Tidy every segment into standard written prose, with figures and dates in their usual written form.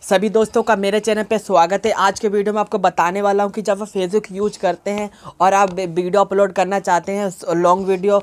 सभी दोस्तों का मेरे चैनल पे स्वागत है। आज के वीडियो में आपको बताने वाला हूँ कि जब आप फेसबुक यूज करते हैं और आप वीडियो अपलोड करना चाहते हैं लॉन्ग वीडियो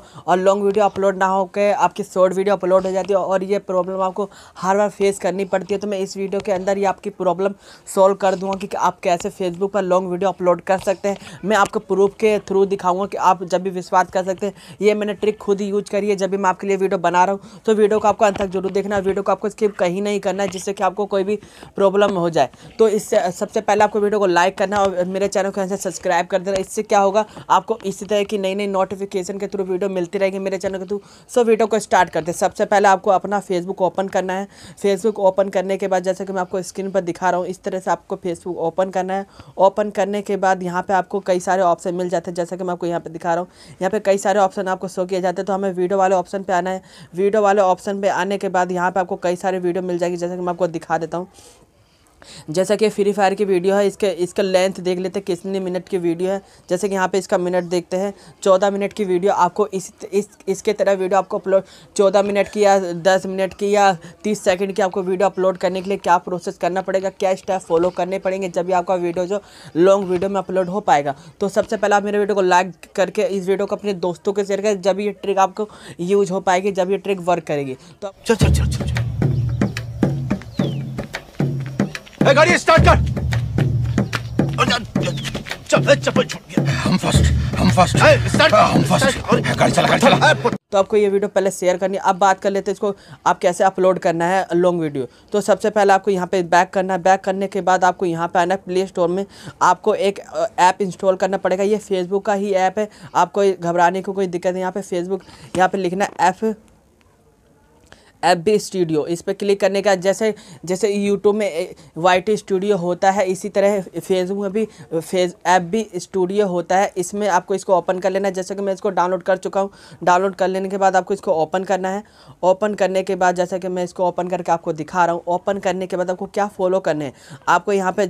अपलोड ना होकर आपकी शॉर्ट वीडियो अपलोड हो जाती है और ये प्रॉब्लम आपको हर बार फेस करनी पड़ती है। तो मैं इस वीडियो के अंदर ही आपकी प्रॉब्लम सॉल्व कर दूँगा कि आप कैसे फेसबुक पर लॉन्ग वीडियो अपलोड कर सकते हैं। मैं आपको प्रूफ के थ्रू दिखाऊँगा कि आप जब भी विश्वास कर सकते हैं। ये मैंने ट्रिक खुद ही यूज करी है जब भी मैं आपके लिए वीडियो बना रहा हूँ। तो वीडियो को आपको अंत तक जरूर देखना है, वीडियो को आपको स्किप कहीं नहीं करना है जिससे कि आपको कोई भी प्रॉब्लम हो जाए। तो इससे सबसे पहले आपको वीडियो को लाइक करना और मेरे चैनल को ऐसे सब्सक्राइब कर देना। इससे क्या होगा, आपको इसी तरह की नई नई नोटिफिकेशन के थ्रू वीडियो मिलती रहेगी मेरे चैनल के थ्रू। सो वीडियो को स्टार्ट करते हैं। सबसे पहले आपको अपना फेसबुक ओपन करना है। फेसबुक ओपन करने के बाद जैसे कि मैं आपको स्क्रीन पर दिखा रहा हूँ, इस तरह से आपको फेसबुक ओपन करना है। ओपन करने के बाद यहाँ पे आपको कई सारे ऑप्शन मिल जाते हैं, जैसे कि मैं आपको यहाँ पे दिखा रहा हूँ। यहाँ पे कई सारे ऑप्शन आपको शो किए जाते हैं। तो हमें वीडियो वाले ऑप्शन पे आना है। वीडियो वाले ऑप्शन पे आने के बाद यहाँ पे आपको कई सारे वीडियो मिल जाएगी, जैसे कि मैं आपको दिखा देता हूँ। जैसा कि फ्री फायर की वीडियो है, इसका लेंथ देख लेते हैं कितने मिनट की वीडियो है। जैसे कि यहाँ पे इसका मिनट देखते हैं, 14 मिनट की वीडियो। आपको इसके तरह वीडियो आपको अपलोड 14 मिनट की या 10 मिनट की या 30 सेकंड की आपको वीडियो अपलोड करने के लिए क्या प्रोसेस करना पड़ेगा, क्या स्टेप फॉलो करने पड़ेंगे जब भी आपका वीडियो जो लॉन्ग वीडियो में अपलोड हो पाएगा। तो सबसे पहले आप मेरे वीडियो को लाइक करके इस वीडियो को अपने दोस्तों के शेयर करें, जब ये ट्रिक आपको यूज हो पाएगी, जब ये ट्रिक वर्क करेगी। तो चल गाड़ी स्टार्ट कर। चल चप्पल छूट गया। हम फर्स्ट गाड़ी चला। तो आपको ये वीडियो पहले शेयर करनी है। अब बात कर लेते हैं इसको आप कैसे अपलोड करना है लॉन्ग वीडियो। तो सबसे पहले आपको यहाँ पे बैक करना है। बैक करने के बाद आपको यहाँ पे आना है। प्ले स्टोर में आपको एक ऐप इंस्टॉल करना पड़ेगा। ये फेसबुक का ही ऐप है, आपको घबराने की कोई दिक्कत नहीं। यहाँ पे फेसबुक यहाँ पे लिखना है FB स्टूडियो। इस पर क्लिक करने का जैसे यूट्यूब में YT स्टूडियो होता है, इसी तरह फेसबुक में भी FB स्टूडियो होता है। इसमें आपको इसको ओपन कर लेना है। जैसे कि मैं इसको डाउनलोड कर चुका हूँ। डाउनलोड कर लेने के बाद आपको इसको ओपन करना है। ओपन करने के बाद जैसे कि मैं इसको ओपन करके आपको दिखा रहा हूँ। ओपन करने के बाद आपको क्या फॉलो करने हैं, आपको यहाँ पर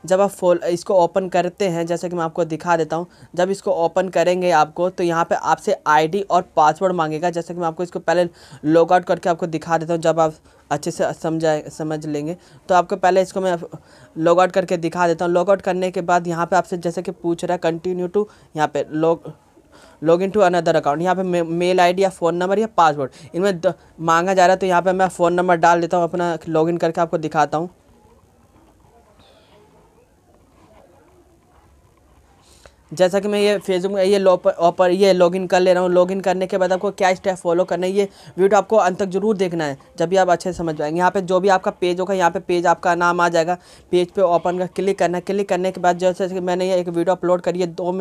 जब आप इसको ओपन करते हैं, जैसे कि मैं आपको दिखा देता हूँ। जब इसको ओपन करेंगे आपको तो यहाँ पर आपसे ID और पासवर्ड मांगेगा। जैसे कि मैं आपको इसको पहले लॉग आउट करके आपको दिखा देता हूँ, जब आप अच्छे से समझ लेंगे। तो आपको पहले इसको मैं लॉग आउट करके दिखा देता हूँ। लॉग आउट करने के बाद यहाँ पे आपसे जैसे कि पूछ रहा है कंटिन्यू टू, यहाँ पे log in to another account. यहाँ पे मेल ID या फ़ोन नंबर या पासवर्ड इनमें मांगा जा रहा है। तो यहाँ पे मैं फ़ोन नंबर डाल देता हूँ, अपना लॉगिन करके आपको दिखाता हूँ। जैसा कि मैं ये फेसबुक में ये लॉगिन कर ले रहा हूँ। लॉगिन करने के बाद आपको क्या स्टेप फॉलो करना है, ये वीडियो आपको अंत तक जरूर देखना है, जब भी आप अच्छे से समझ पाएंगे। यहाँ पे जो भी आपका पेज होगा, यहाँ पे पेज आपका नाम आ जाएगा। पेज पे ओपन का क्लिक करना है। क्लिक करने के बाद जैसे कि मैंने ये एक वीडियो अपलोड करी है 2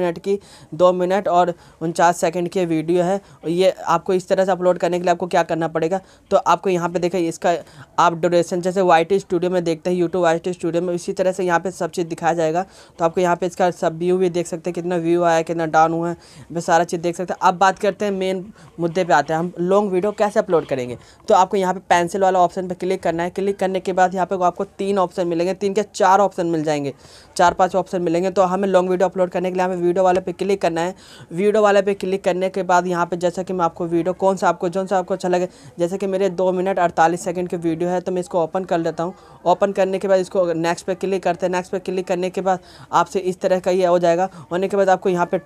मिनट और 49 सेकंड की वीडियो है। ये आपको इस तरह से अपलोड करने के लिए आपको क्या करना पड़ेगा, तो आपको यहाँ पर देखिए इसका आप ड्यूरेशन जैसे YT स्टूडियो में देखते हैं, यूट्यूब YT स्टूडियो में इसी तरह से यहाँ पर सब चीज़ दिखाया जाएगा। तो आपको यहाँ पर इसका सब व्यू भी देख सकते हैं, कितना व्यू आया, कितना डाउन हुआ है, वे सारा चीज़ देख सकते हैं। अब बात करते हैं मेन मुद्दे पे आते हैं, हम लॉन्ग वीडियो कैसे अपलोड करेंगे। तो आपको यहाँ पे पेंसिल वाला ऑप्शन पे क्लिक करना है। क्लिक करने के बाद यहाँ पे आपको 3 ऑप्शन मिलेंगे, 3 के 4 ऑप्शन मिल जाएंगे, 4-5 ऑप्शन मिलेंगे। तो हमें लॉन्ग वीडियो अपलोड करने के लिए हमें वीडियो वाले पे क्लिक करना है। वीडियो वाले पे क्लिक करने के बाद यहाँ पे जैसा कि मैं आपको वीडियो जो सा आपको अच्छा लगे, जैसे कि मेरे 2 मिनट 48 सेकंड की वीडियो है, तो मैं इसको ओपन कर लेता हूँ। ओपन करने के बाद इसको नेक्स्ट पे क्लिक करते हैं। नेक्स्ट पे क्लिक करने के बाद आपसे इस तरह का ये हो जाएगा। होने के बाद आपको यहाँ पे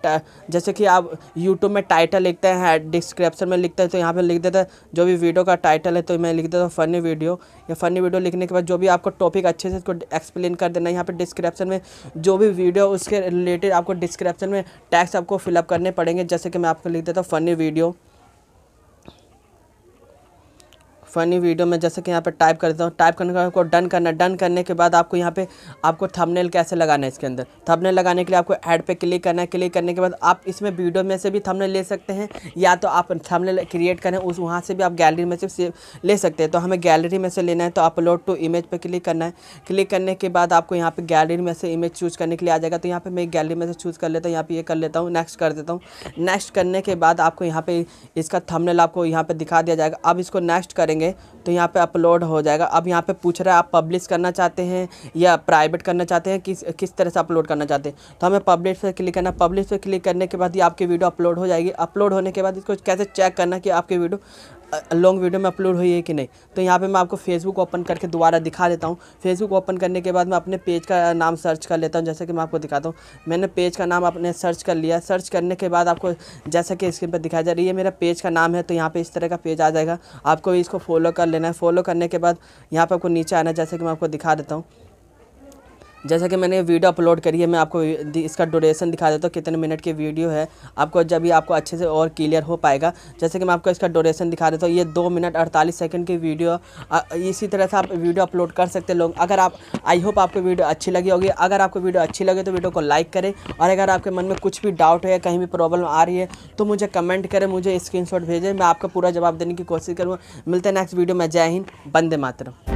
जैसे कि आप YouTube में टाइटल लिखते हैं, डिस्क्रिप्शन में लिखते हैं, तो यहाँ पे लिख देता है जो भी वीडियो का टाइटल है। तो मैं लिख देता हूँ फ़नी वीडियो। या फ़नी वीडियो लिखने के बाद जो भी आपको टॉपिक अच्छे से इसको एक्सप्लेन कर देना है। यहाँ पे डिस्क्रिप्शन में जो भी वीडियो उसके रिलेटेड आपको डिस्क्रिप्शन में टैग्स आपको फिलअप करने पड़ेंगे। जैसे कि मैं आपको लिख देता हूँ फ़नी वीडियो में, जैसे कि यहाँ पे टाइप कर देता हूँ। टाइप करने के बाद आपको डन करना है। डन करने के बाद आपको यहाँ पे आपको थंबनेल कैसे लगाना है, इसके अंदर थंबनेल लगाने के लिए आपको ऐड पे क्लिक करना है। क्लिक करने के बाद आप इसमें वीडियो में से भी थंबनेल ले सकते हैं, या तो आप थंबनेल क्रिएट करें वहाँ से भी आप गैलरी में से ले सकते हैं। तो हमें गैलरी में से लेना है, तो अपलोड टू इमेज पर क्लिक करना है। क्लिक करने के बाद आपको यहाँ पर गैलरी में से इमेज चूज़ करने के लिए आ जाएगा। तो यहाँ पर मैं गैलरी में से चूज़ कर लेता हूँ। यहाँ पर ये कर लेता हूँ, नेक्स्ट कर देता हूँ। नेक्स्ट करने के बाद आपको यहाँ पर इसका थंबनेल आपको यहाँ पर दिखा दिया जाएगा। अब इसको नेक्स्ट करेंगे तो यहाँ पे अपलोड हो जाएगा। अब यहाँ पे पूछ रहा है आप पब्लिश करना चाहते हैं या प्राइवेट करना चाहते हैं, किस तरह से अपलोड करना चाहते हैं। तो हमें पब्लिश पे क्लिक करना। पब्लिश पे क्लिक करने के बाद ये आपकी वीडियो अपलोड हो जाएगी। अपलोड होने के बाद इसको कैसे चेक करना कि आपकी वीडियो लॉन्ग वीडियो में अपलोड हुई है कि नहीं। तो यहाँ पे मैं आपको फेसबुक ओपन करके दोबारा दिखा देता हूँ। फेसबुक ओपन करने के बाद मैं अपने पेज का नाम सर्च कर लेता हूँ। जैसे कि मैं आपको दिखाता हूँ, मैंने पेज का नाम अपने सर्च कर लिया। सर्च करने के बाद आपको जैसा कि स्क्रीन पर दिखाई जा रही है मेरा पेज का नाम है, तो यहाँ पे इस तरह का पेज आ जाएगा। आपको इसको फॉलो कर लेना है। फॉलो करने के बाद यहाँ पर आपको नीचे आना है, जैसे कि मैं आपको दिखा देता हूँ। जैसा कि मैंने वीडियो अपलोड करी है, मैं आपको इसका ड्यूरेशन दिखा देता हूँ कितने मिनट की वीडियो है, आपको जब भी आपको अच्छे से और क्लियर हो पाएगा। जैसे कि मैं आपको इसका ड्यूरेशन दिखा देता हूँ, ये 2 मिनट 48 सेकंड की वीडियो। इसी तरह से आप वीडियो अपलोड कर सकते हैं लोग। अगर आप, आई होप आपको वीडियो अच्छी लगी होगी। अगर आपको वीडियो अच्छी लगे तो वीडियो को लाइक करें, और अगर आपके मन में कुछ भी डाउट है, कहीं भी प्रॉब्लम आ रही है तो मुझे कमेंट करें, मुझे स्क्रीनशॉट भेजें, मैं आपका पूरा जवाब देने की कोशिश करूँगा। मिलते हैं नेक्स्ट वीडियो में। जय हिंद, वंदे मातरम।